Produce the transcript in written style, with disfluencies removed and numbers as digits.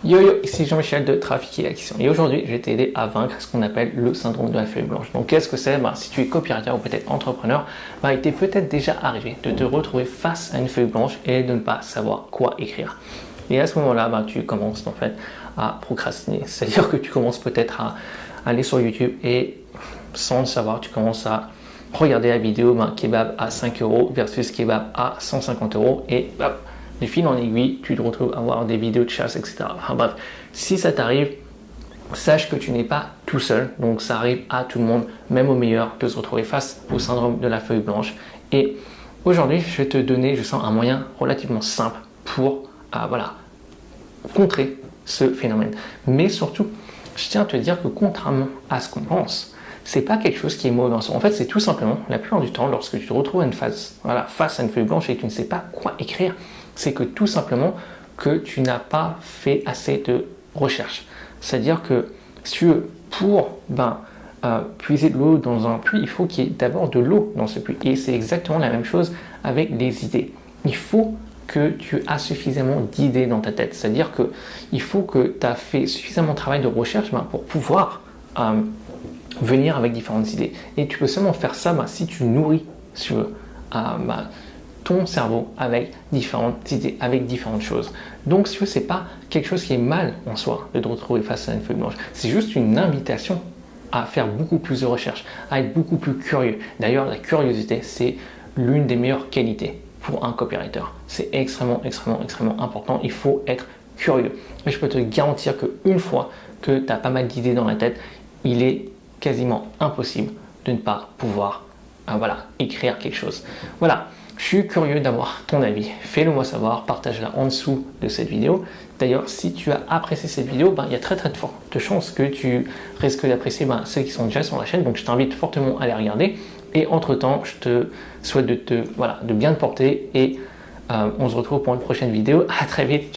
Yo yo, ici Jean-Michel de Trafic et Action et aujourd'hui je vais t'aider à vaincre ce qu'on appelle le syndrome de la feuille blanche. Donc qu'est-ce que c'est? Si tu es copywriter ou peut-être entrepreneur, il t'est peut-être déjà arrivé de te retrouver face à une feuille blanche et de ne pas savoir quoi écrire. Et à ce moment-là, tu commences en fait à procrastiner. C'est-à-dire que tu commences peut-être à aller sur YouTube et sans le savoir, tu commences à regarder la vidéo kebab à 5 € versus kebab à 150 € et de fil en aiguille, tu te retrouves à voir des vidéos de chasse, etc. Enfin, bref, si ça t'arrive, sache que tu n'es pas tout seul. Donc ça arrive à tout le monde, même au meilleur, de se retrouver face au syndrome de la feuille blanche. Et aujourd'hui, je vais te donner, je sens, un moyen relativement simple pour contrer ce phénomène. Mais surtout, je tiens à te dire que contrairement à ce qu'on pense, c'est pas quelque chose qui est mauvais en soi. En fait, c'est tout simplement, la plupart du temps, lorsque tu te retrouves face à une feuille blanche et que tu ne sais pas quoi écrire, c'est que tout simplement que tu n'as pas fait assez de recherche. C'est-à-dire que si tu veux, pour puiser de l'eau dans un puits, il faut qu'il y ait d'abord de l'eau dans ce puits. Et c'est exactement la même chose avec les idées. Il faut que tu as suffisamment d'idées dans ta tête. C'est-à-dire qu'il faut que tu as fait suffisamment de travail de recherche pour pouvoir venir avec différentes idées. Et tu peux seulement faire ça si tu nourris sur ton cerveau avec différentes idées, avec différentes choses. Donc, si tu veux, c'est pas quelque chose qui est mal en soi de te retrouver face à une feuille blanche. C'est juste une invitation à faire beaucoup plus de recherches, à être beaucoup plus curieux. D'ailleurs, la curiosité, c'est l'une des meilleures qualités pour un copywriter. C'est extrêmement, extrêmement, extrêmement important. Il faut être curieux. Et je peux te garantir qu'une fois que tu as pas mal d'idées dans la tête, il est quasiment impossible de ne pas pouvoir écrire quelque chose. Voilà. Je suis curieux d'avoir ton avis. Fais-le moi savoir, partage-la en dessous de cette vidéo. D'ailleurs, si tu as apprécié cette vidéo, il y a très très fortes chances que tu risques d'apprécier ceux qui sont déjà sur la chaîne. Donc, je t'invite fortement à les regarder. Et entre-temps, je te souhaite de bien te porter et on se retrouve pour une prochaine vidéo. À très vite.